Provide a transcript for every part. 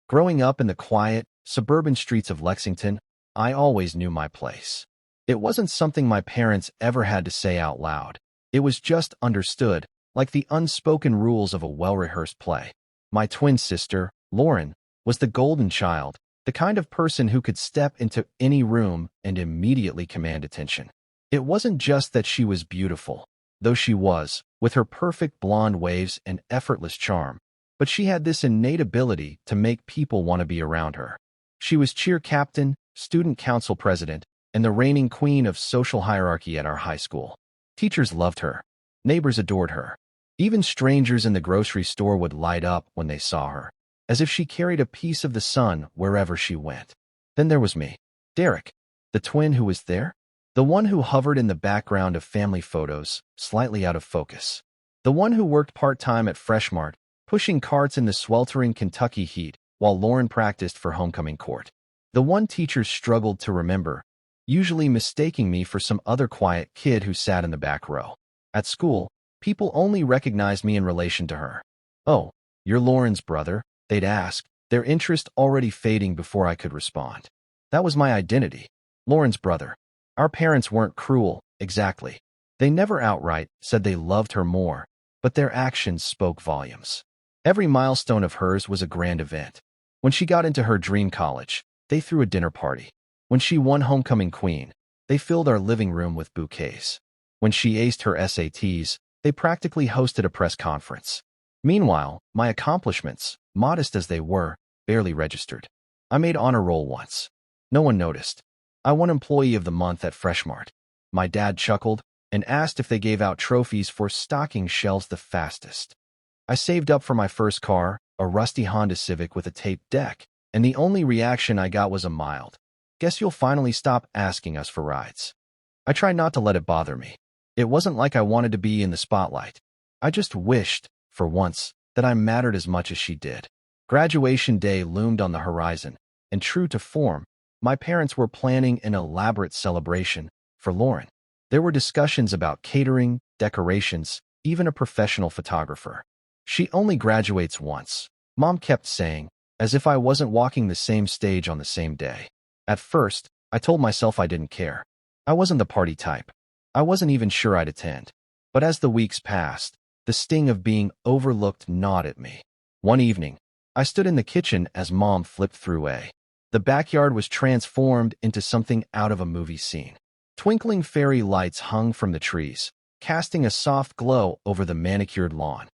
Growing up in the quiet, suburban streets of Lexington, I always knew my place. It wasn't something my parents ever had to say out loud. It was just understood, like the unspoken rules of a well-rehearsed play. My twin sister, Lauren, was the golden child, the kind of person who could step into any room and immediately command attention. It wasn't just that she was beautiful, though she was, with her perfect blonde waves and effortless charm, but she had this innate ability to make people want to be around her. She was cheer captain, student council president, and the reigning queen of social hierarchy at our high school. Teachers loved her. Neighbors adored her. Even strangers in the grocery store would light up when they saw her, as if she carried a piece of the sun wherever she went. Then there was me, Derek, the twin who was there, the one who hovered in the background of family photos, slightly out of focus, the one who worked part-time at Freshmart, pushing carts in the sweltering Kentucky heat while Lauren practiced for homecoming court, the one teachers struggled to remember, usually mistaking me for some other quiet kid who sat in the back row. At school, people only recognized me in relation to her. "Oh, you're Lauren's brother," they'd ask, their interest already fading before I could respond. That was my identity, Lauren's brother. Our parents weren't cruel, exactly. They never outright said they loved her more, but their actions spoke volumes. Every milestone of hers was a grand event. When she got into her dream college, they threw a dinner party. When she won homecoming queen, they filled our living room with bouquets. When she aced her SATs, they practically hosted a press conference. Meanwhile, my accomplishments, modest as they were, barely registered. I made honor roll once. No one noticed. I won Employee of the Month at Freshmart. My dad chuckled and asked if they gave out trophies for stocking shelves the fastest. I saved up for my first car, a rusty Honda Civic with a taped deck, and the only reaction I got was a mild, "Guess you'll finally stop asking us for rides." I tried not to let it bother me. It wasn't like I wanted to be in the spotlight. I just wished, for once, that I mattered as much as she did. Graduation day loomed on the horizon, and true to form, my parents were planning an elaborate celebration for Lauren. There were discussions about catering, decorations, even a professional photographer. "She only graduates once," Mom kept saying, as if I wasn't walking the same stage on the same day. At first, I told myself I didn't care. I wasn't the party type. I wasn't even sure I'd attend. But as the weeks passed, the sting of being overlooked gnawed at me. One evening, I stood in the kitchen as Mom flipped through A. The backyard was transformed into something out of a movie scene. Twinkling fairy lights hung from the trees, casting a soft glow over the manicured lawn.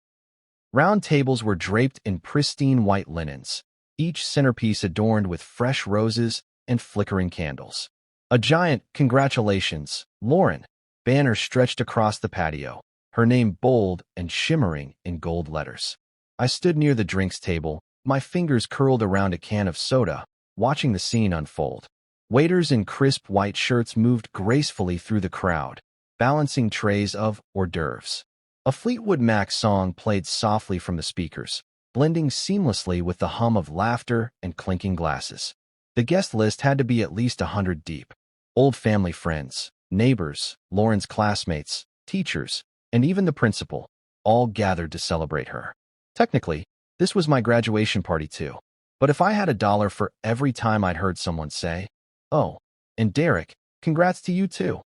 Round tables were draped in pristine white linens, each centerpiece adorned with fresh roses and flickering candles. A giant "Congratulations, Lauren" banner stretched across the patio, her name bold and shimmering in gold letters. I stood near the drinks table, my fingers curled around a can of soda, watching the scene unfold. Waiters in crisp white shirts moved gracefully through the crowd, balancing trays of hors d'oeuvres. A Fleetwood Mac song played softly from the speakers, blending seamlessly with the hum of laughter and clinking glasses. The guest list had to be at least 100 deep. Old family friends, neighbors, Lauren's classmates, teachers, and even the principal, all gathered to celebrate her. Technically, this was my graduation party too. But if I had $1 for every time I'd heard someone say, "Oh, and Derek, congrats to you too,"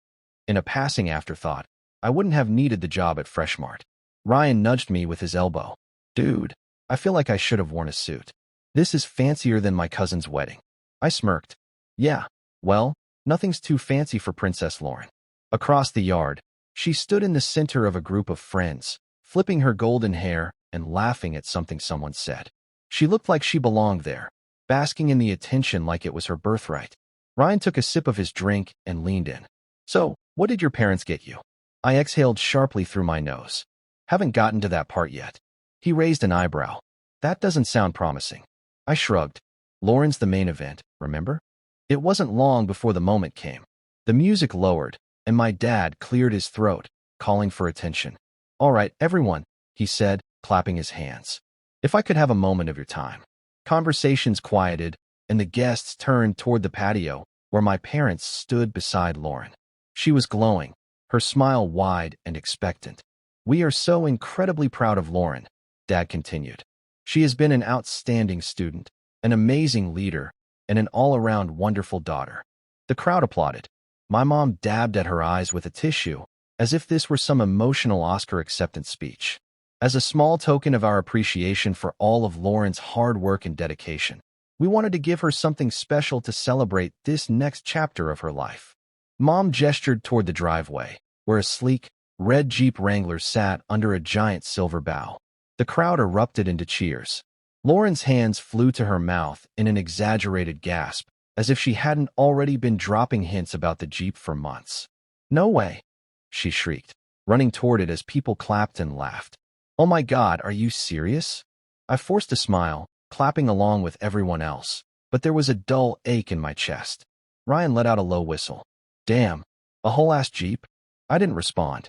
in a passing afterthought, I wouldn't have needed the job at Freshmart. Ryan nudged me with his elbow. "Dude, I feel like I should have worn a suit. This is fancier than my cousin's wedding." I smirked. "Yeah, well, nothing's too fancy for Princess Lauren." Across the yard, she stood in the center of a group of friends, flipping her golden hair and laughing at something someone said. She looked like she belonged there, basking in the attention like it was her birthright. Ryan took a sip of his drink and leaned in. "So, what did your parents get you?" I exhaled sharply through my nose. "Haven't gotten to that part yet." He raised an eyebrow. "That doesn't sound promising." I shrugged. "Lauren's the main event, remember?" It wasn't long before the moment came. The music lowered, and my dad cleared his throat, calling for attention. "All right, everyone," he said, clapping his hands. "If I could have a moment of your time." Conversations quieted, and the guests turned toward the patio, where my parents stood beside Lauren. She was glowing, her smile wide and expectant. "We are so incredibly proud of Lauren," Dad continued. "She has been an outstanding student, an amazing leader, and an all-around wonderful daughter. The crowd applauded. My mom dabbed at her eyes with a tissue, as if this were some emotional Oscar acceptance speech. As a small token of our appreciation for all of Lauren's hard work and dedication, we wanted to give her something special to celebrate this next chapter of her life. Mom gestured toward the driveway, where a sleek, red Jeep Wrangler sat under a giant silver bow. The crowd erupted into cheers. Lauren's hands flew to her mouth in an exaggerated gasp, as if she hadn't already been dropping hints about the Jeep for months. "No way," she shrieked, running toward it as people clapped and laughed. "Oh my God, are you serious?" I forced a smile, clapping along with everyone else, but there was a dull ache in my chest. Ryan let out a low whistle. "Damn, a whole-ass Jeep?" I didn't respond.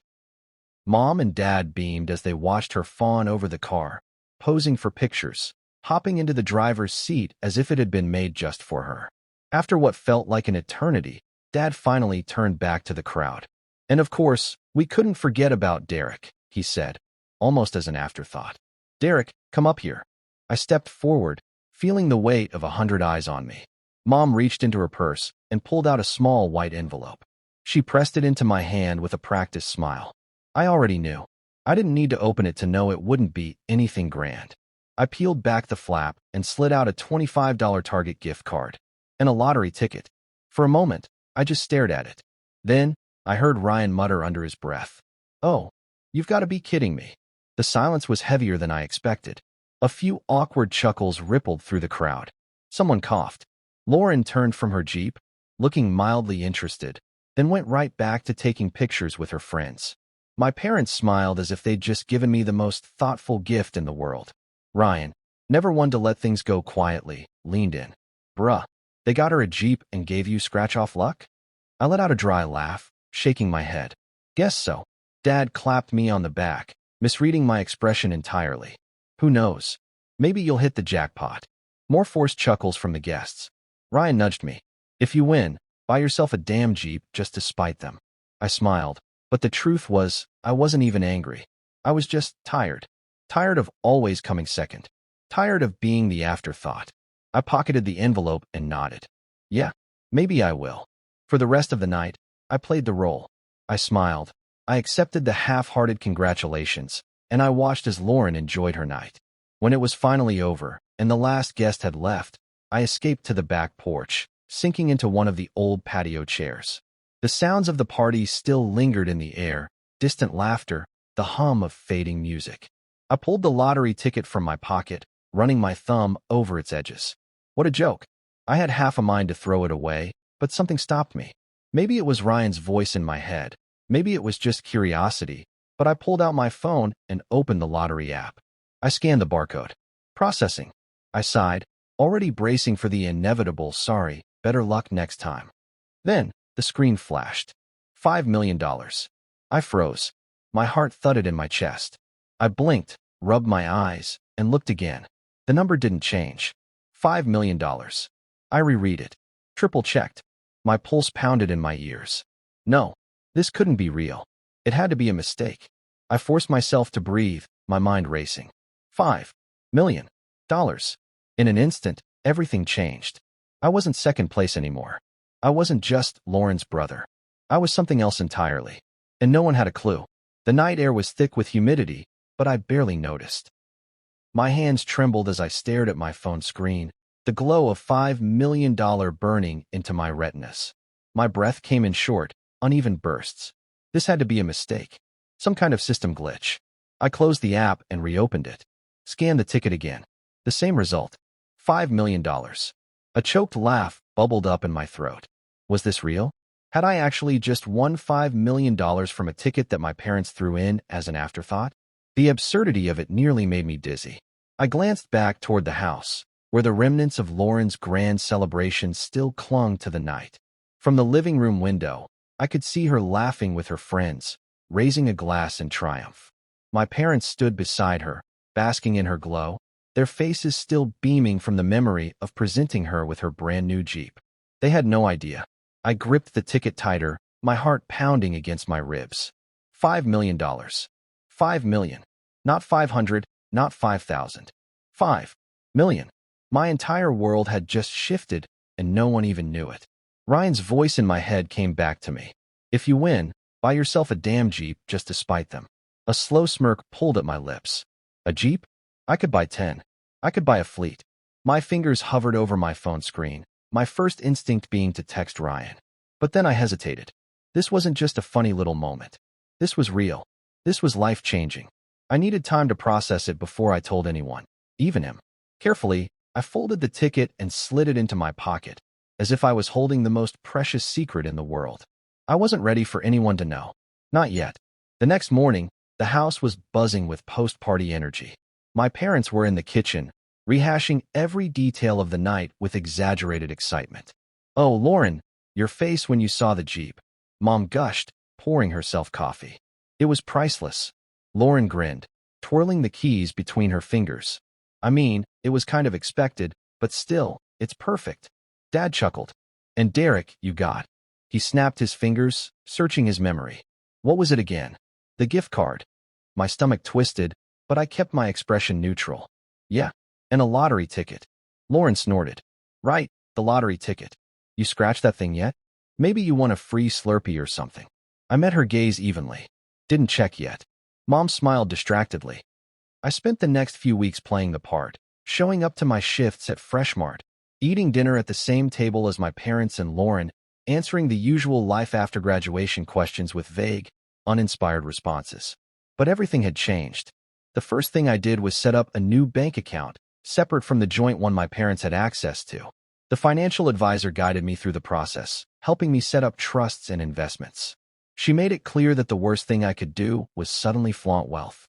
Mom and Dad beamed as they watched her fawn over the car, posing for pictures, hopping into the driver's seat as if it had been made just for her. After what felt like an eternity, Dad finally turned back to the crowd. "And of course, we couldn't forget about Derek," he said, almost as an afterthought. "Derek, come up here." I stepped forward, feeling the weight of 100 eyes on me. Mom reached into her purse and pulled out a small white envelope. She pressed it into my hand with a practiced smile. I already knew. I didn't need to open it to know it wouldn't be anything grand. I peeled back the flap and slid out a $25 Target gift card and a lottery ticket. For a moment, I just stared at it. Then, I heard Ryan mutter under his breath, "Oh, you've got to be kidding me." The silence was heavier than I expected. A few awkward chuckles rippled through the crowd. Someone coughed. Lauren turned from her Jeep, looking mildly interested, then went right back to taking pictures with her friends. My parents smiled as if they'd just given me the most thoughtful gift in the world. Ryan, never one to let things go quietly, leaned in. "Bruh, they got her a Jeep and gave you scratch-off luck?" I let out a dry laugh, shaking my head. "Guess so." Dad clapped me on the back, misreading my expression entirely. "Who knows? Maybe you'll hit the jackpot." More forced chuckles from the guests. Ryan nudged me. "If you win, buy yourself a damn Jeep just to spite them." I smiled, but the truth was, I wasn't even angry. I was just tired. Tired of always coming second. Tired of being the afterthought. I pocketed the envelope and nodded. "Yeah, maybe I will." For the rest of the night, I played the role. I smiled. I accepted the half-hearted congratulations, and I watched as Lauren enjoyed her night. When it was finally over, and the last guest had left, I escaped to the back porch, sinking into one of the old patio chairs. The sounds of the party still lingered in the air, distant laughter, the hum of fading music. I pulled the lottery ticket from my pocket, running my thumb over its edges. What a joke. I had half a mind to throw it away, but something stopped me. Maybe it was Ryan's voice in my head. Maybe it was just curiosity, but I pulled out my phone and opened the lottery app. I scanned the barcode. Processing. I sighed, already bracing for the inevitable "sorry, better luck next time." Then, the screen flashed. $5 million. I froze. My heart thudded in my chest. I blinked, rubbed my eyes, and looked again. The number didn't change. $5 million. I reread it. Triple-checked. My pulse pounded in my ears. No, this couldn't be real. It had to be a mistake. I forced myself to breathe, my mind racing. $5 million. In an instant, everything changed. I wasn't second place anymore. I wasn't just Lauren's brother. I was something else entirely. And no one had a clue. The night air was thick with humidity, but I barely noticed. My hands trembled as I stared at my phone screen, the glow of $5 million burning into my retinas. My breath came in short, uneven bursts. This had to be a mistake. Some kind of system glitch. I closed the app and reopened it. Scanned the ticket again. The same result. $5 million. A choked laugh bubbled up in my throat. Was this real? Had I actually just won $5 million from a ticket that my parents threw in as an afterthought? The absurdity of it nearly made me dizzy. I glanced back toward the house, where the remnants of Lauren's grand celebration still clung to the night. From the living room window, I could see her laughing with her friends, raising a glass in triumph. My parents stood beside her, basking in her glow, their faces still beaming from the memory of presenting her with her brand-new Jeep. They had no idea. I gripped the ticket tighter, my heart pounding against my ribs. $5 million. $5 million. Not 500, not 5,000. $5 million. My entire world had just shifted, and no one even knew it. Ryan's voice in my head came back to me. If you win, buy yourself a damn Jeep just to spite them. A slow smirk pulled at my lips. A Jeep? I could buy 10. I could buy a fleet. My fingers hovered over my phone screen, my first instinct being to text Ryan. But then I hesitated. This wasn't just a funny little moment. This was real. This was life-changing. I needed time to process it before I told anyone, even him. Carefully, I folded the ticket and slid it into my pocket, as if I was holding the most precious secret in the world. I wasn't ready for anyone to know. Not yet. The next morning, the house was buzzing with post-party energy. My parents were in the kitchen, rehashing every detail of the night with exaggerated excitement. "Oh, Lauren, your face when you saw the Jeep," Mom gushed, pouring herself coffee. "It was priceless." Lauren grinned, twirling the keys between her fingers. "I mean, it was kind of expected, but still, it's perfect." Dad chuckled. "And Derek, you got." He snapped his fingers, searching his memory. "What was it again?" "The gift card." My stomach twisted, but I kept my expression neutral. "Yeah, and a lottery ticket." Lauren snorted. "Right, the lottery ticket. You scratched that thing yet? Maybe you won a free Slurpee or something." I met her gaze evenly. "Didn't check yet." Mom smiled distractedly. I spent the next few weeks playing the part, showing up to my shifts at Freshmart, eating dinner at the same table as my parents and Lauren, answering the usual life-after-graduation questions with vague, uninspired responses. But everything had changed. The first thing I did was set up a new bank account, separate from the joint one my parents had access to. The financial advisor guided me through the process, helping me set up trusts and investments. She made it clear that the worst thing I could do was suddenly flaunt wealth.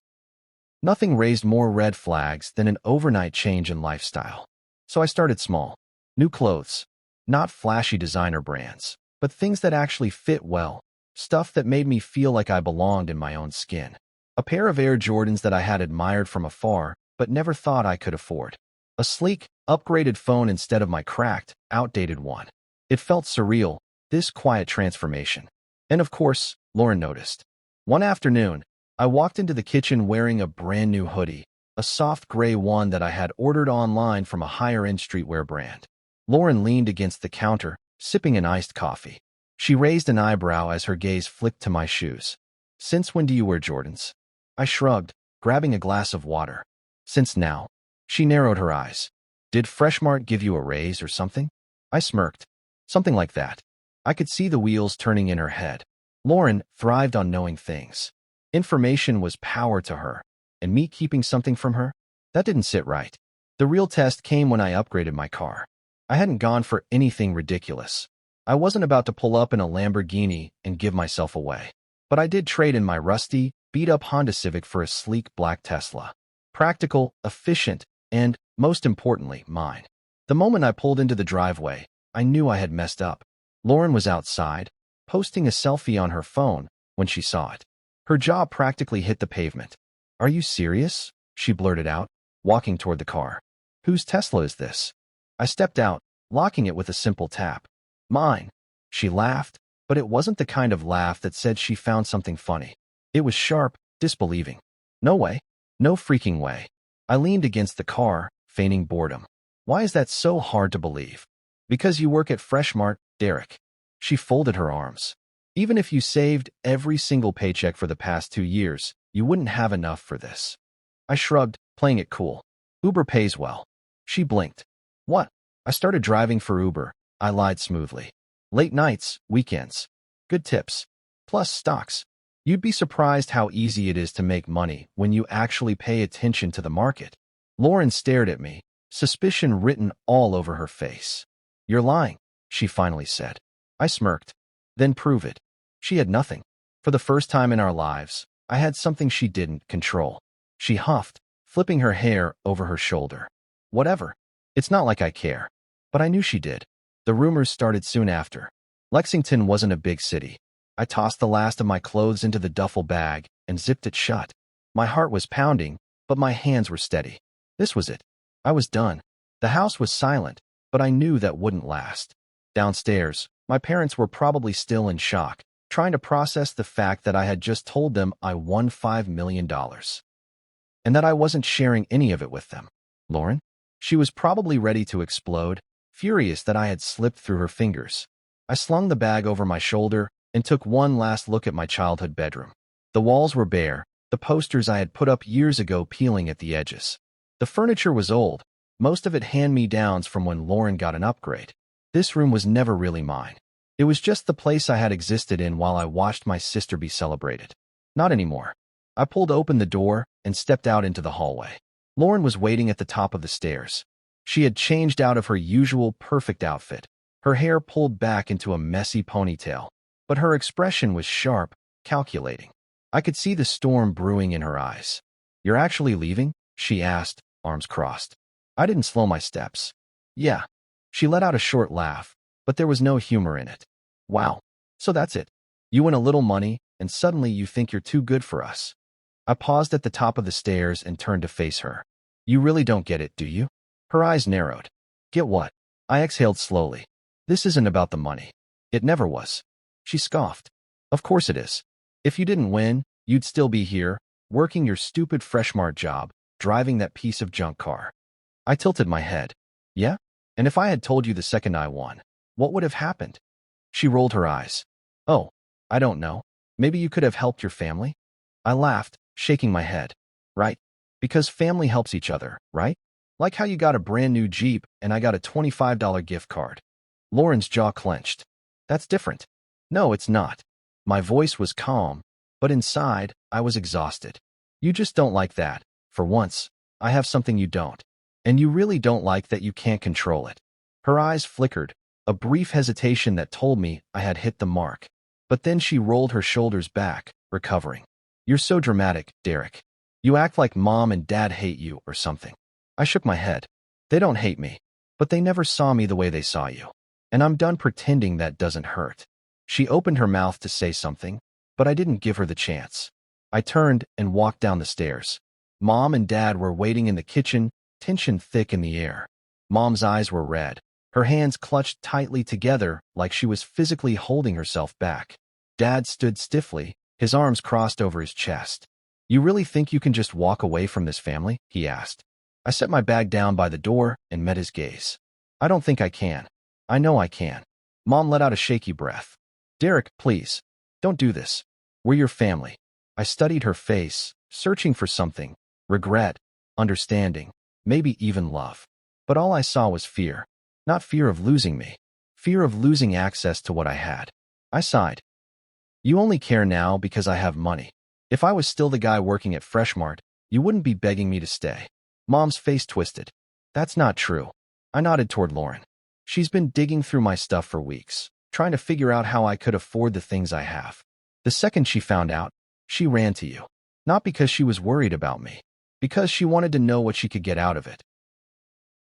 Nothing raised more red flags than an overnight change in lifestyle. So I started small. New clothes. Not flashy designer brands, but things that actually fit well. Stuff that made me feel like I belonged in my own skin. A pair of Air Jordans that I had admired from afar, but never thought I could afford. A sleek, upgraded phone instead of my cracked, outdated one. It felt surreal, this quiet transformation. And of course, Lauren noticed. One afternoon, I walked into the kitchen wearing a brand new hoodie, a soft gray one that I had ordered online from a higher-end streetwear brand. Lauren leaned against the counter, sipping an iced coffee. She raised an eyebrow as her gaze flicked to my shoes. "Since when do you wear Jordans?" I shrugged, grabbing a glass of water. "Since now." She narrowed her eyes. "Did Freshmart give you a raise or something?" I smirked. "Something like that." I could see the wheels turning in her head. Lauren thrived on knowing things. Information was power to her, and me keeping something from her? That didn't sit right. The real test came when I upgraded my car. I hadn't gone for anything ridiculous. I wasn't about to pull up in a Lamborghini and give myself away. But I did trade in my rusty, beat-up Honda Civic for a sleek black Tesla. Practical, efficient, and, most importantly, mine. The moment I pulled into the driveway, I knew I had messed up. Lauren was outside, posting a selfie on her phone, when she saw it. Her jaw practically hit the pavement. "Are you serious?" she blurted out, walking toward the car. "Whose Tesla is this?" I stepped out, locking it with a simple tap. "Mine." She laughed, but it wasn't the kind of laugh that said she found something funny. It was sharp, disbelieving. "No way. No freaking way." I leaned against the car, feigning boredom. "Why is that so hard to believe?" "Because you work at Freshmart, Derek." She folded her arms. "Even if you saved every single paycheck for the past 2 years, you wouldn't have enough for this." I shrugged, playing it cool. "Uber pays well." She blinked. "What?" I started driving for Uber. I lied smoothly. "Late nights, weekends. Good tips. Plus stocks." You'd be surprised how easy it is to make money when you actually pay attention to the market. Lauren stared at me, suspicion written all over her face. "You're lying," she finally said. I smirked. "Then prove it." She had nothing. For the first time in our lives, I had something she didn't control. She huffed, flipping her hair over her shoulder. "Whatever. It's not like I care." But I knew she did. The rumors started soon after. Lexington wasn't a big city. I tossed the last of my clothes into the duffel bag and zipped it shut. My heart was pounding, but my hands were steady. This was it. I was done. The house was silent, but I knew that wouldn't last. Downstairs, my parents were probably still in shock, trying to process the fact that I had just told them I won $5 million. And that I wasn't sharing any of it with them. "Lauren?" She was probably ready to explode, furious that I had slipped through her fingers. I slung the bag over my shoulder and took one last look at my childhood bedroom. The walls were bare, the posters I had put up years ago peeling at the edges. The furniture was old, most of it hand-me-downs from when Lauren got an upgrade. This room was never really mine. It was just the place I had existed in while I watched my sister be celebrated. Not anymore. I pulled open the door and stepped out into the hallway. Lauren was waiting at the top of the stairs. She had changed out of her usual perfect outfit, her hair pulled back into a messy ponytail, but her expression was sharp, calculating. I could see the storm brewing in her eyes. "You're actually leaving?" she asked, arms crossed. I didn't slow my steps. "Yeah." She let out a short laugh, but there was no humor in it. "Wow. So that's it. You win a little money, and suddenly you think you're too good for us." I paused at the top of the stairs and turned to face her. "You really don't get it, do you?" Her eyes narrowed. "Get what?" I exhaled slowly. "This isn't about the money. It never was." She scoffed. "Of course it is. If you didn't win, you'd still be here, working your stupid Freshmart job, driving that piece of junk car." I tilted my head. "Yeah? And if I had told you the second I won, what would have happened?" She rolled her eyes. "Oh, I don't know. Maybe you could have helped your family?" I laughed, shaking my head. "Right. Because family helps each other, right? Like how you got a brand new Jeep and I got a $25 gift card." Lauren's jaw clenched. "That's different." "No, it's not." My voice was calm, but inside, I was exhausted. "You just don't like that. For once, I have something you don't. And you really don't like that you can't control it." Her eyes flickered, a brief hesitation that told me I had hit the mark. But then she rolled her shoulders back, recovering. "You're so dramatic, Derek. You act like Mom and Dad hate you or something." I shook my head. "They don't hate me, but they never saw me the way they saw you. And I'm done pretending that doesn't hurt." She opened her mouth to say something, but I didn't give her the chance. I turned and walked down the stairs. Mom and Dad were waiting in the kitchen, tension thick in the air. Mom's eyes were red, her hands clutched tightly together like she was physically holding herself back. Dad stood stiffly, his arms crossed over his chest. "You really think you can just walk away from this family?" he asked. I set my bag down by the door and met his gaze. "I don't think I can. I know I can." Mom let out a shaky breath. "Derek, please, don't do this. We're your family." I studied her face, searching for something. Regret, understanding, maybe even love. But all I saw was fear. Not fear of losing me. Fear of losing access to what I had. I sighed. "You only care now because I have money. If I was still the guy working at Freshmart, you wouldn't be begging me to stay." Mom's face twisted. "That's not true." I nodded toward Lauren. "She's been digging through my stuff for weeks, trying to figure out how I could afford the things I have. The second she found out, she ran to you. Not because she was worried about me, because she wanted to know what she could get out of it."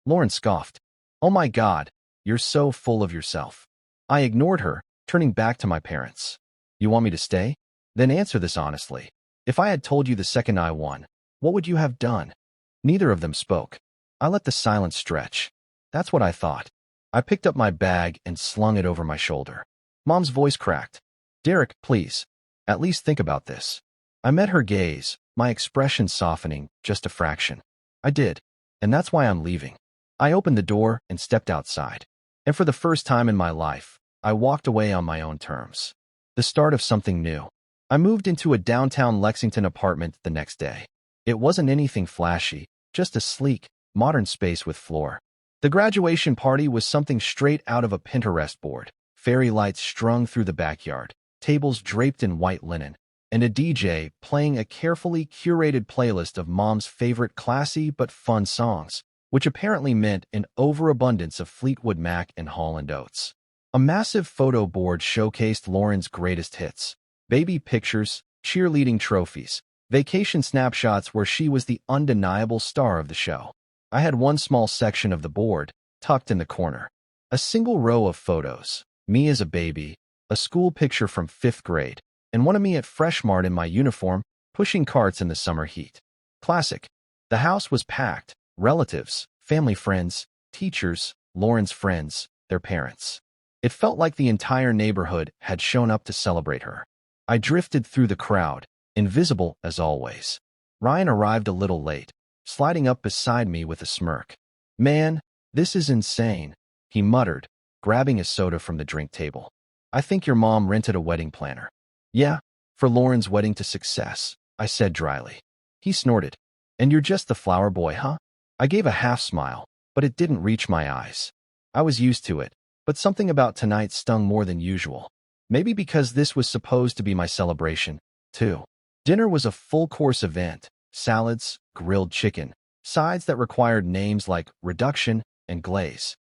Lauren scoffed. "Oh my God, you're so full of yourself." I ignored her, turning back to my parents. "You want me to stay? Then answer this honestly. If I had told you the second I won, what would you have done?" Neither of them spoke. I let the silence stretch. That's what I thought. I picked up my bag and slung it over my shoulder. Mom's voice cracked. "Derek, please. At least think about this." I met her gaze, my expression softening just a fraction. "I did. And that's why I'm leaving." I opened the door and stepped outside. And for the first time in my life, I walked away on my own terms. The start of something new. I moved into a downtown Lexington apartment the next day. It wasn't anything flashy, just a sleek, modern space with floor. The graduation party was something straight out of a Pinterest board. Fairy lights strung through the backyard, tables draped in white linen, and a DJ playing a carefully curated playlist of Mom's favorite classy but fun songs, which apparently meant an overabundance of Fleetwood Mac and Hall & Oates. A massive photo board showcased Lauren's greatest hits, baby pictures, cheerleading trophies, vacation snapshots where she was the undeniable star of the show. I had one small section of the board, tucked in the corner. A single row of photos, me as a baby, a school picture from 5th grade, and one of me at Freshmart in my uniform, pushing carts in the summer heat. Classic. The house was packed, relatives, family friends, teachers, Lauren's friends, their parents. It felt like the entire neighborhood had shown up to celebrate her. I drifted through the crowd, invisible as always. Ryan arrived a little late, sliding up beside me with a smirk. Man, this is insane, he muttered, grabbing a soda from the drink table. I think your mom rented a wedding planner. Yeah, for Lauren's wedding to success, I said dryly. He snorted. And you're just the flower boy, huh? I gave a half smile, but it didn't reach my eyes. I was used to it, but something about tonight stung more than usual. Maybe because this was supposed to be my celebration, too. Dinner was a full-course event, salads, grilled chicken, sides that required names like reduction and glaze.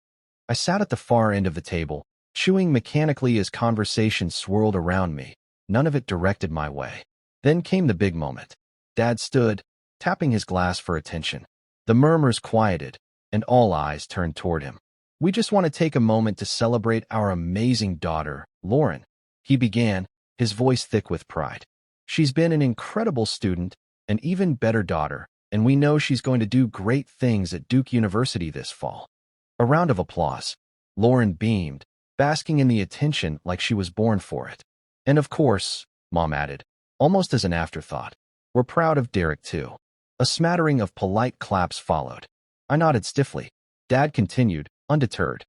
I sat at the far end of the table, chewing mechanically as conversation swirled around me, none of it directed my way. Then came the big moment. Dad stood, tapping his glass for attention. The murmurs quieted, and all eyes turned toward him. We just want to take a moment to celebrate our amazing daughter, Lauren, he began, his voice thick with pride. She's been an incredible student, an even better daughter, and we know she's going to do great things at Duke University this fall. A round of applause. Lauren beamed, basking in the attention like she was born for it. And of course, Mom added, almost as an afterthought, we're proud of Derek too. A smattering of polite claps followed. I nodded stiffly. Dad continued, undeterred.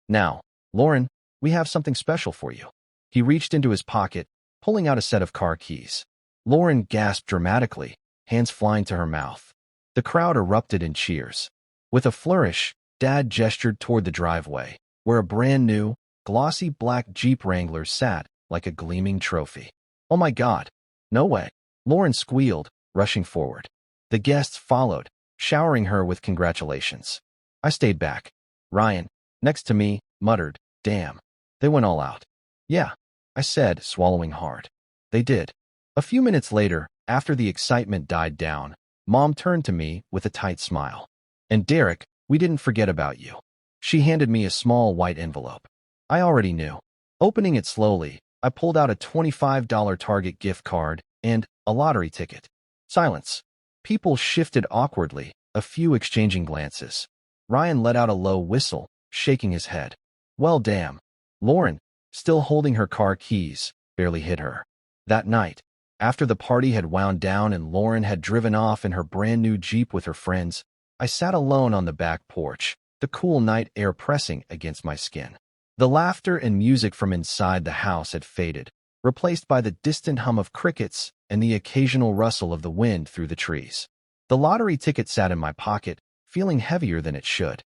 Now, Lauren, we have something special for you. He reached into his pocket, pulling out a set of car keys. Lauren gasped dramatically, hands flying to her mouth. The crowd erupted in cheers. With a flourish, Dad gestured toward the driveway, where a brand-new, glossy black Jeep Wrangler sat like a gleaming trophy. Oh my God! No way! Lauren squealed, rushing forward. The guests followed, showering her with congratulations. I stayed back. Ryan, next to me, muttered, damn. They went all out. Yeah, I said, swallowing hard. They did. A few minutes later, after the excitement died down, Mom turned to me with a tight smile. And Derek, we didn't forget about you. She handed me a small white envelope. I already knew. Opening it slowly, I pulled out a $25 Target gift card and a lottery ticket. Silence. People shifted awkwardly, a few exchanging glances. Ryan let out a low whistle, shaking his head. Well, damn. Lauren, still holding her car keys, barely hid her. That night, after the party had wound down and Lauren had driven off in her brand-new Jeep with her friends, I sat alone on the back porch, the cool night air pressing against my skin. The laughter and music from inside the house had faded, replaced by the distant hum of crickets and the occasional rustle of the wind through the trees. The lottery ticket sat in my pocket, feeling heavier than it should.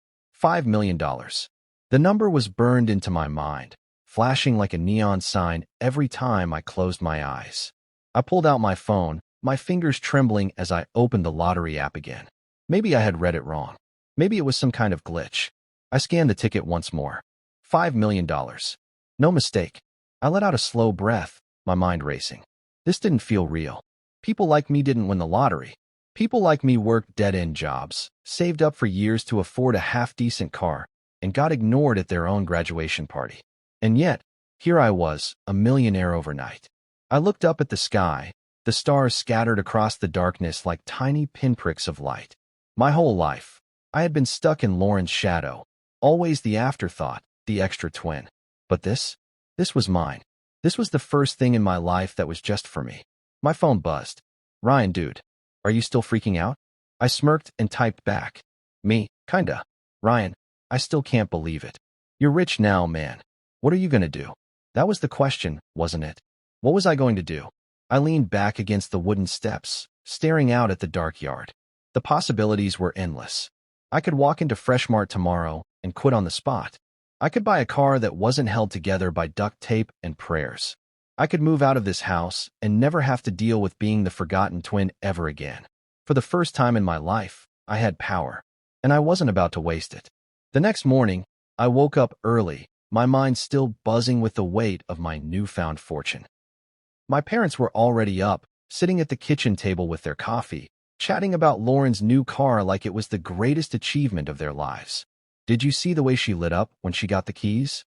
$5 million. The number was burned into my mind, flashing like a neon sign every time I closed my eyes. I pulled out my phone, my fingers trembling as I opened the lottery app again. Maybe I had read it wrong. Maybe it was some kind of glitch. I scanned the ticket once more. $5 million. No mistake. I let out a slow breath, my mind racing. This didn't feel real. People like me didn't win the lottery. People like me worked dead-end jobs, saved up for years to afford a half-decent car, and got ignored at their own graduation party. And yet, here I was, a millionaire overnight. I looked up at the sky, the stars scattered across the darkness like tiny pinpricks of light. My whole life, I had been stuck in Lauren's shadow, always the afterthought, the extra twin. But this was mine. This was the first thing in my life that was just for me. My phone buzzed. Ryan, dude, are you still freaking out? I smirked and typed back. Me, kinda. Ryan, I still can't believe it. You're rich now, man. What are you gonna do? That was the question, wasn't it? What was I going to do? I leaned back against the wooden steps, staring out at the dark yard. The possibilities were endless. I could walk into Freshmart tomorrow and quit on the spot. I could buy a car that wasn't held together by duct tape and prayers. I could move out of this house and never have to deal with being the forgotten twin ever again. For the first time in my life, I had power, and I wasn't about to waste it. The next morning, I woke up early, my mind still buzzing with the weight of my newfound fortune. My parents were already up, sitting at the kitchen table with their coffee, chatting about Lauren's new car like it was the greatest achievement of their lives. Did you see the way she lit up when she got the keys?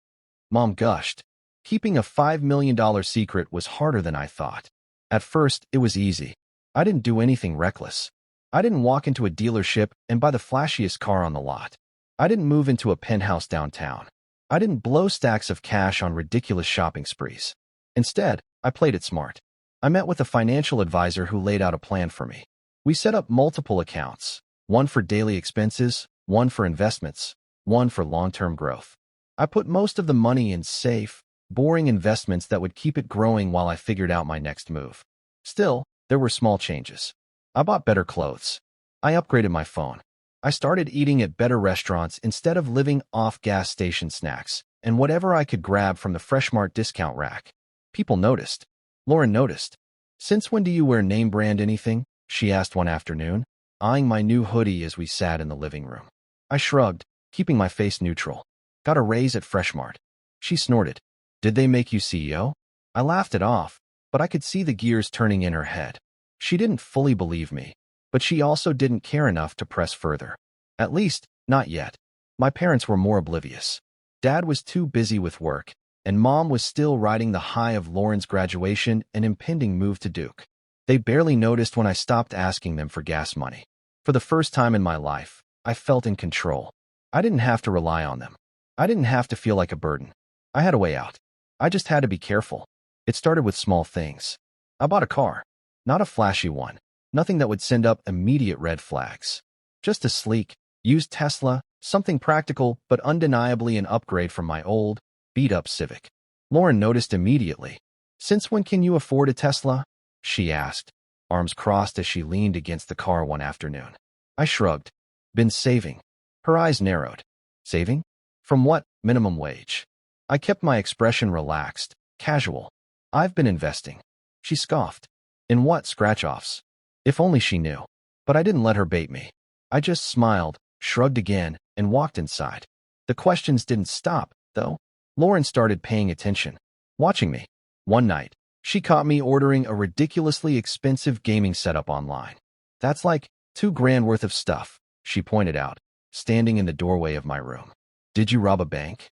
Mom gushed. Keeping a $5 million secret was harder than I thought. At first, it was easy. I didn't do anything reckless. I didn't walk into a dealership and buy the flashiest car on the lot. I didn't move into a penthouse downtown. I didn't blow stacks of cash on ridiculous shopping sprees. Instead, I played it smart. I met with a financial advisor who laid out a plan for me. We set up multiple accounts, one for daily expenses, one for investments, one for long-term growth. I put most of the money in safe, boring investments that would keep it growing while I figured out my next move. Still, there were small changes. I bought better clothes. I upgraded my phone. I started eating at better restaurants instead of living off gas station snacks and whatever I could grab from the Fresh Mart discount rack. People noticed. Lauren noticed. "Since when do you wear name brand anything?" she asked one afternoon, eyeing my new hoodie as we sat in the living room. I shrugged, keeping my face neutral. "Got a raise at Fresh Mart." She snorted. "Did they make you CEO?" I laughed it off, but I could see the gears turning in her head. She didn't fully believe me, but she also didn't care enough to press further. At least, not yet. My parents were more oblivious. Dad was too busy with work, and Mom was still riding the high of Lauren's graduation and impending move to Duke. They barely noticed when I stopped asking them for gas money. For the first time in my life, I felt in control. I didn't have to rely on them. I didn't have to feel like a burden. I had a way out. I just had to be careful. It started with small things. I bought a car. Not a flashy one. Nothing that would send up immediate red flags. Just a sleek, used Tesla, something practical but undeniably an upgrade from my old, beat-up Civic. Lauren noticed immediately. "Since when can you afford a Tesla?" she asked, arms crossed as she leaned against the car one afternoon. I shrugged. "Been saving." Her eyes narrowed. "Saving? From what? Minimum wage." I kept my expression relaxed, casual. "I've been investing." She scoffed. "In what? Scratch-offs?" If only she knew. But I didn't let her bait me. I just smiled, shrugged again, and walked inside. The questions didn't stop, though. Lauren started paying attention, watching me. One night, she caught me ordering a ridiculously expensive gaming setup online. "That's like $2,000 worth of stuff," she pointed out, standing in the doorway of my room. "Did you rob a bank?"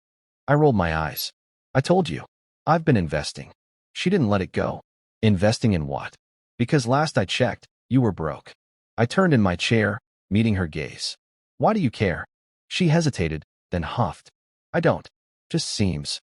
I rolled my eyes. "I told you. I've been investing." She didn't let it go. "Investing in what?" "Because last I checked, you were broke." I turned in my chair, meeting her gaze. "Why do you care?" She hesitated, then huffed. "I don't. Just seems."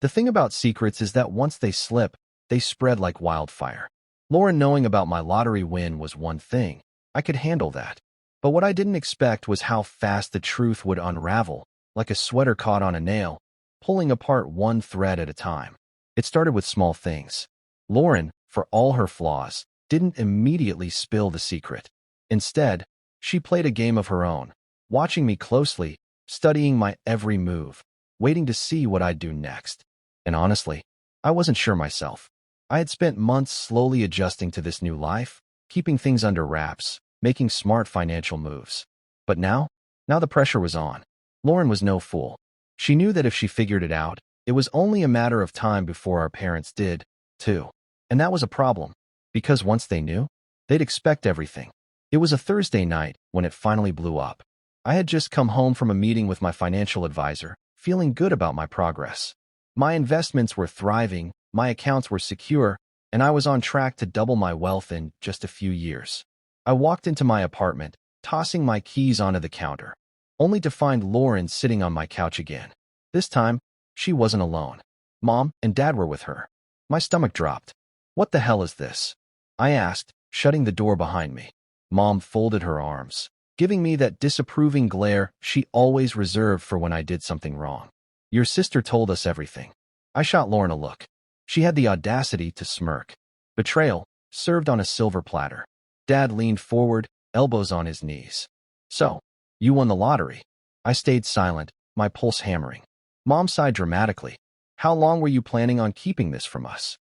The thing about secrets is that once they slip, they spread like wildfire. Lauren knowing about my lottery win was one thing. I could handle that. But what I didn't expect was how fast the truth would unravel, like a sweater caught on a nail, pulling apart one thread at a time. It started with small things. Lauren, for all her flaws, didn't immediately spill the secret. Instead, she played a game of her own, watching me closely, studying my every move, waiting to see what I'd do next. And honestly, I wasn't sure myself. I had spent months slowly adjusting to this new life, keeping things under wraps, making smart financial moves. But now the pressure was on. Lauren was no fool. She knew that if she figured it out, it was only a matter of time before our parents did, too. And that was a problem, because once they knew, they'd expect everything. It was a Thursday night when it finally blew up. I had just come home from a meeting with my financial advisor, feeling good about my progress. My investments were thriving, my accounts were secure, and I was on track to double my wealth in just a few years. I walked into my apartment, tossing my keys onto the counter, only to find Lauren sitting on my couch again. This time, she wasn't alone. Mom and Dad were with her. My stomach dropped. "What the hell is this?" I asked, shutting the door behind me. Mom folded her arms, giving me that disapproving glare she always reserved for when I did something wrong. "Your sister told us everything." I shot Lauren a look. She had the audacity to smirk. Betrayal, served on a silver platter. Dad leaned forward, elbows on his knees. "So, you won the lottery." I stayed silent, my pulse hammering. Mom sighed dramatically. "How long were you planning on keeping this from us?"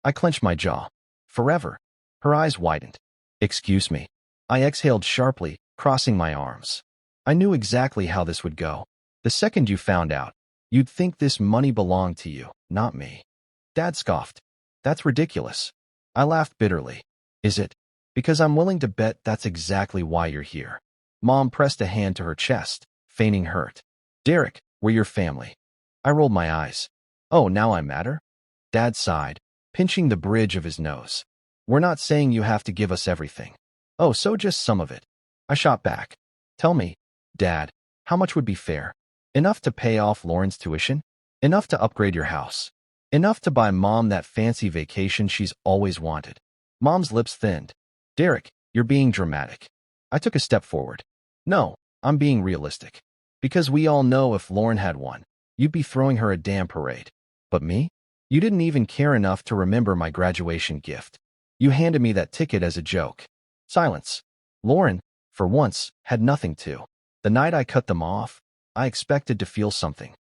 I clenched my jaw. "Forever." Her eyes widened. "Excuse me." I exhaled sharply, crossing my arms. I knew exactly how this would go. The second you found out, you'd think this money belonged to you, not me. Dad scoffed. "That's ridiculous." I laughed bitterly. "Is it? Because I'm willing to bet that's exactly why you're here." Mom pressed a hand to her chest, feigning hurt. "Derek, we're your family." I rolled my eyes. "Oh, now I matter?" Dad sighed, pinching the bridge of his nose. "We're not saying you have to give us everything." "Oh, so just some of it." I shot back. "Tell me, Dad, how much would be fair? Enough to pay off Lauren's tuition? Enough to upgrade your house? Enough to buy Mom that fancy vacation she's always wanted?" Mom's lips thinned. "Derek, you're being dramatic." I took a step forward. "No, I'm being realistic. Because we all know if Lauren had won, you'd be throwing her a damn parade. But me? You didn't even care enough to remember my graduation gift. You handed me that ticket as a joke. Silence. Lauren, for once, had nothing to. The night I cut them off, I expected to feel something.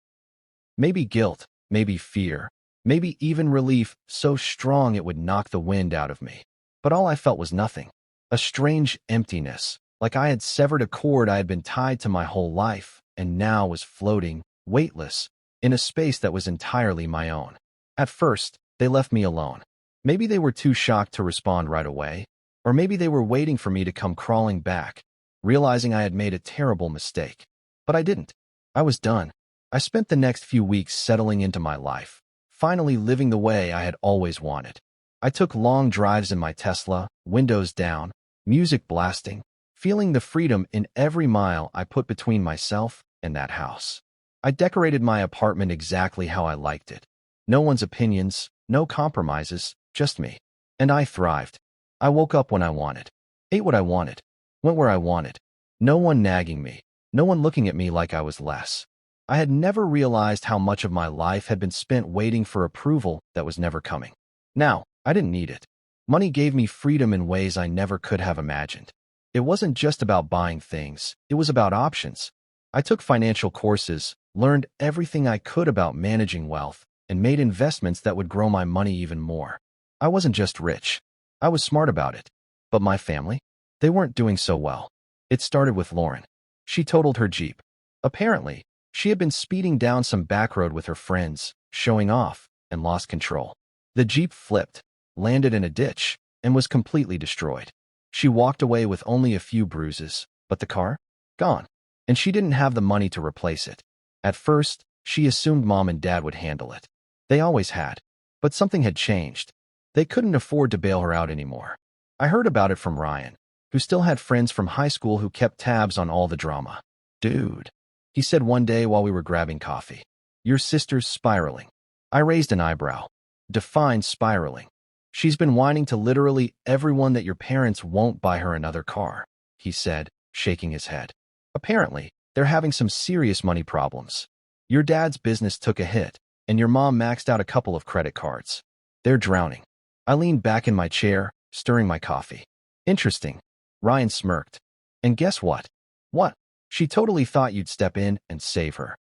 Maybe guilt, maybe fear, maybe even relief so strong it would knock the wind out of me. But all I felt was nothing. A strange emptiness, like I had severed a cord I had been tied to my whole life, and now was floating, weightless, in a space that was entirely my own. At first, they left me alone. Maybe they were too shocked to respond right away, or maybe they were waiting for me to come crawling back, realizing I had made a terrible mistake. But I didn't. I was done. I spent the next few weeks settling into my life, finally living the way I had always wanted. I took long drives in my Tesla, windows down, music blasting, feeling the freedom in every mile I put between myself and that house. I decorated my apartment exactly how I liked it. No one's opinions, no compromises, just me. And I thrived. I woke up when I wanted, ate what I wanted, went where I wanted. No one nagging me, no one looking at me like I was less. I had never realized how much of my life had been spent waiting for approval that was never coming. Now, I didn't need it. Money gave me freedom in ways I never could have imagined. It wasn't just about buying things, it was about options. I took financial courses, learned everything I could about managing wealth, and made investments that would grow my money even more. I wasn't just rich. I was smart about it. But my family? They weren't doing so well. It started with Lauren. She totaled her Jeep. Apparently, she had been speeding down some back road with her friends, showing off, and lost control. The Jeep flipped, landed in a ditch, and was completely destroyed. She walked away with only a few bruises, but the car? Gone. And she didn't have the money to replace it. At first, she assumed Mom and Dad would handle it. They always had. But something had changed. They couldn't afford to bail her out anymore. I heard about it from Ryan, who still had friends from high school who kept tabs on all the drama. Dude, he said one day while we were grabbing coffee, your sister's spiraling. I raised an eyebrow. Define spiraling. She's been whining to literally everyone that your parents won't buy her another car, he said, shaking his head. Apparently, they're having some serious money problems. Your dad's business took a hit, and your mom maxed out a couple of credit cards. They're drowning. I leaned back in my chair, stirring my coffee. Interesting. Ryan smirked. And guess what? What? She totally thought you'd step in and save her.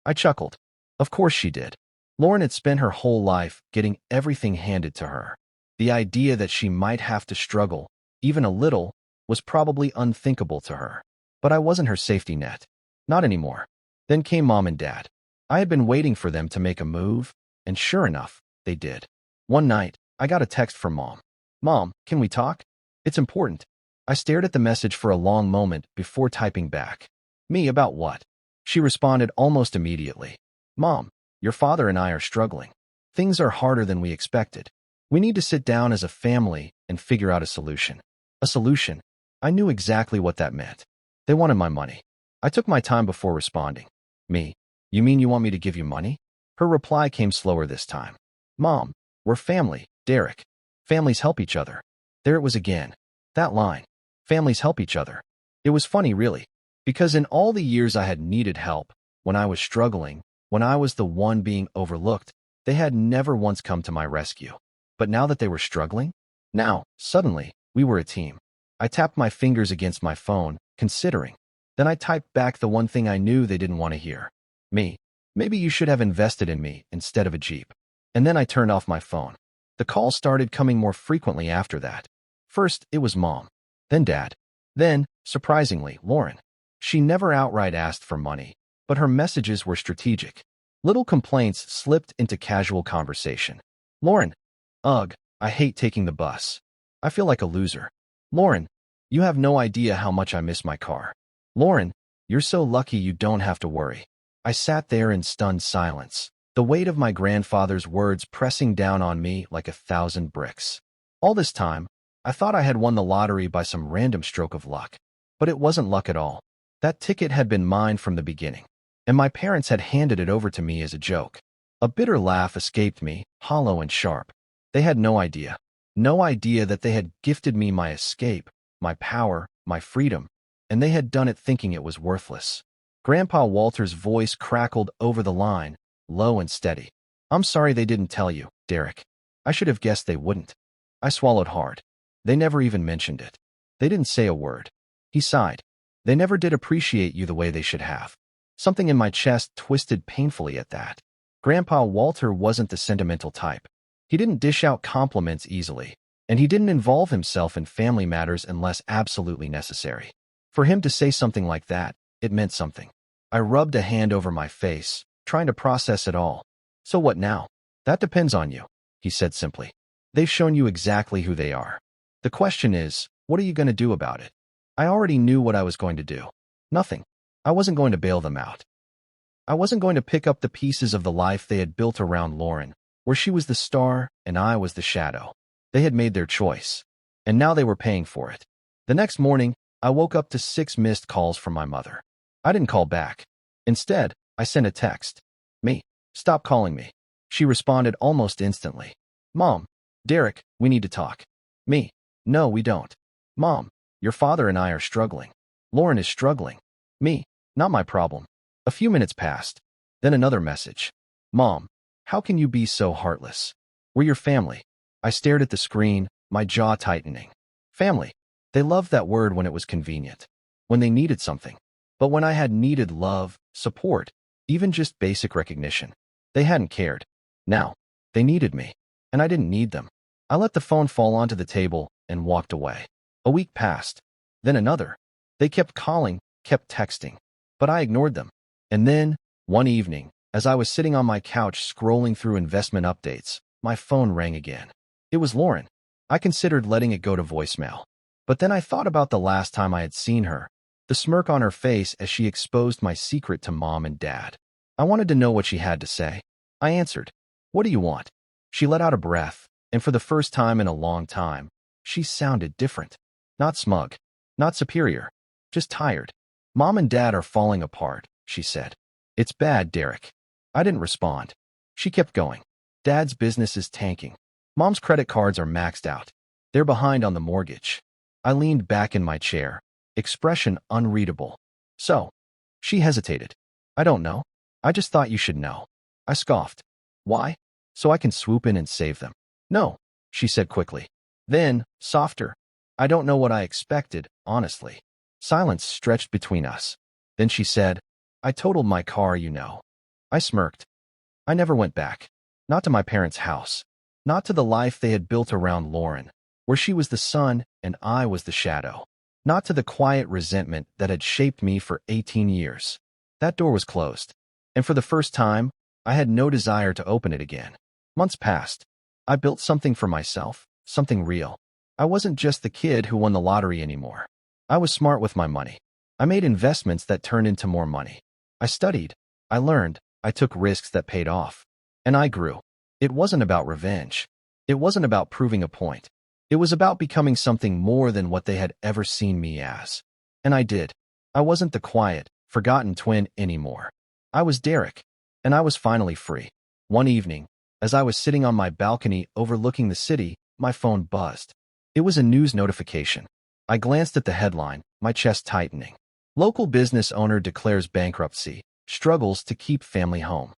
I chuckled. Of course she did. Lauren had spent her whole life getting everything handed to her. The idea that she might have to struggle, even a little, was probably unthinkable to her. But I wasn't her safety net. Not anymore. Then came Mom and Dad. I had been waiting for them to make a move, and sure enough, they did. One night, I got a text from Mom. Mom, can we talk? It's important. I stared at the message for a long moment before typing back. Me about what? She responded almost immediately. Mom, your father and I are struggling. Things are harder than we expected. We need to sit down as a family and figure out a solution. A solution? I knew exactly what that meant. They wanted my money. I took my time before responding. Me? You mean you want me to give you money? Her reply came slower this time. Mom, we're family, Derek. Families help each other. There it was again. That line. Families help each other. It was funny, really. Because in all the years I had needed help, when I was struggling, when I was the one being overlooked, they had never once come to my rescue. But now that they were struggling? Now, suddenly, we were a team. I tapped my fingers against my phone, considering. Then I typed back the one thing I knew they didn't want to hear. Me. Maybe you should have invested in me instead of a Jeep. And then I turned off my phone. The calls started coming more frequently after that. First, it was Mom. Then Dad. Then, surprisingly, Lauren. She never outright asked for money, but her messages were strategic. Little complaints slipped into casual conversation. Lauren. Ugh, I hate taking the bus. I feel like a loser. Lauren, you have no idea how much I miss my car. Lauren, you're so lucky you don't have to worry. I sat there in stunned silence, the weight of my grandfather's words pressing down on me like 1,000 bricks. All this time, I thought I had won the lottery by some random stroke of luck. But it wasn't luck at all. That ticket had been mine from the beginning, and my parents had handed it over to me as a joke. A bitter laugh escaped me, hollow and sharp. They had no idea. No idea that they had gifted me my escape, my power, my freedom, and they had done it thinking it was worthless. Grandpa Walter's voice crackled over the line, low and steady. I'm sorry they didn't tell you, Derek. I should have guessed they wouldn't. I swallowed hard. They never even mentioned it. They didn't say a word. He sighed. They never did appreciate you the way they should have. Something in my chest twisted painfully at that. Grandpa Walter wasn't the sentimental type. He didn't dish out compliments easily, and he didn't involve himself in family matters unless absolutely necessary. For him to say something like that, it meant something. I rubbed a hand over my face, trying to process it all. So what now? That depends on you, he said simply. They've shown you exactly who they are. The question is, what are you going to do about it? I already knew what I was going to do. Nothing. I wasn't going to bail them out. I wasn't going to pick up the pieces of the life they had built around Lauren, where she was the star and I was the shadow. They had made their choice, and now they were paying for it. The next morning, I woke up to 6 missed calls from my mother. I didn't call back. Instead, I sent a text. Me. Stop calling me. She responded almost instantly. Mom. Derek, we need to talk. Me. No, we don't. Mom. Your father and I are struggling. Lauren is struggling. Me. Not my problem. A few minutes passed. Then another message. Mom. How can you be so heartless? We're your family. I stared at the screen, my jaw tightening. Family. They loved that word when it was convenient, when they needed something. But when I had needed love, support, even just basic recognition, they hadn't cared. Now, they needed me, and I didn't need them. I let the phone fall onto the table and walked away. A week passed, then another. They kept calling, kept texting, but I ignored them. And then, one evening, as I was sitting on my couch scrolling through investment updates, my phone rang again. It was Lauren. I considered letting it go to voicemail. But then I thought about the last time I had seen her, the smirk on her face as she exposed my secret to Mom and Dad. I wanted to know what she had to say. I answered, "What do you want?" She let out a breath, and for the first time in a long time, she sounded different. Not smug, not superior, just tired. Mom and Dad are falling apart, she said. It's bad, Derek. I didn't respond. She kept going. Dad's business is tanking. Mom's credit cards are maxed out. They're behind on the mortgage. I leaned back in my chair, expression unreadable. So, she hesitated. I don't know. I just thought you should know. I scoffed. Why? So I can swoop in and save them. No, she said quickly. Then, softer. I don't know what I expected, honestly. Silence stretched between us. Then she said, I totaled my car, you know. I smirked. I never went back. Not to my parents' house. Not to the life they had built around Lauren, where she was the sun and I was the shadow. Not to the quiet resentment that had shaped me for 18 years. That door was closed. And for the first time, I had no desire to open it again. Months passed. I built something for myself, something real. I wasn't just the kid who won the lottery anymore. I was smart with my money. I made investments that turned into more money. I studied. I learned. I took risks that paid off. And I grew. It wasn't about revenge. It wasn't about proving a point. It was about becoming something more than what they had ever seen me as. And I did. I wasn't the quiet, forgotten twin anymore. I was Derek, and I was finally free. One evening, as I was sitting on my balcony overlooking the city, my phone buzzed. It was a news notification. I glanced at the headline, my chest tightening. Local business owner declares bankruptcy, struggles to keep family home.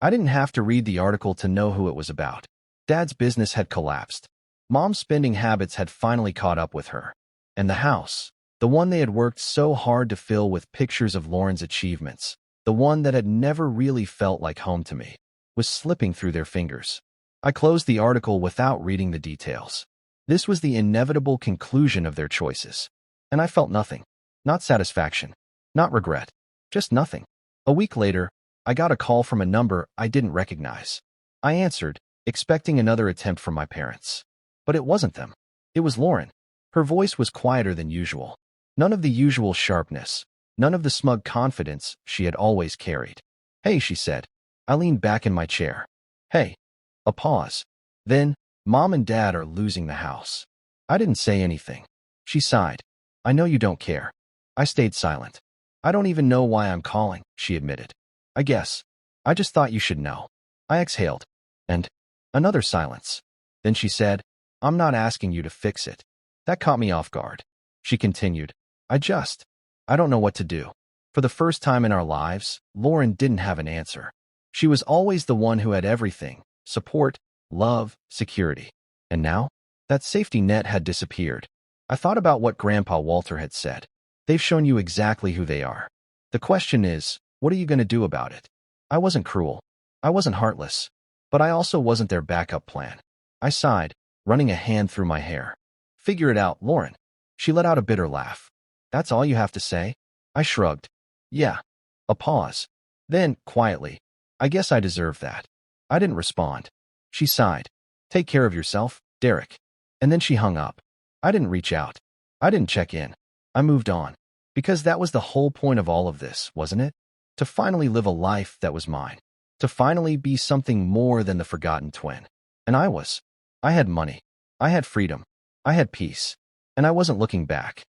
I didn't have to read the article to know who it was about. Dad's business had collapsed. Mom's spending habits had finally caught up with her. And the house, the one they had worked so hard to fill with pictures of Lauren's achievements, the one that had never really felt like home to me, was slipping through their fingers. I closed the article without reading the details. This was the inevitable conclusion of their choices. And I felt nothing. Not satisfaction. Not regret. Just nothing. A week later, I got a call from a number I didn't recognize. I answered, expecting another attempt from my parents. But it wasn't them. It was Lauren. Her voice was quieter than usual. None of the usual sharpness. None of the smug confidence she had always carried. Hey, she said. I leaned back in my chair. Hey. A pause. Then, Mom and Dad are losing the house. I didn't say anything. She sighed. I know you don't care. I stayed silent. I don't even know why I'm calling, she admitted. I guess. I just thought you should know. I exhaled. And another silence. Then she said, I'm not asking you to fix it. That caught me off guard. She continued, I just, I don't know what to do. For the first time in our lives, Lauren didn't have an answer. She was always the one who had everything: support, love, security. And now, that safety net had disappeared. I thought about what Grandpa Walter had said. They've shown you exactly who they are. The question is, what are you going to do about it? I wasn't cruel. I wasn't heartless. But I also wasn't their backup plan. I sighed, running a hand through my hair. Figure it out, Lauren. She let out a bitter laugh. That's all you have to say? I shrugged. Yeah. A pause. Then, quietly, I guess I deserve that. I didn't respond. She sighed. Take care of yourself, Derek. And then she hung up. I didn't reach out. I didn't check in. I moved on. Because that was the whole point of all of this, wasn't it? To finally live a life that was mine. To finally be something more than the forgotten twin. And I was. I had money. I had freedom. I had peace. And I wasn't looking back.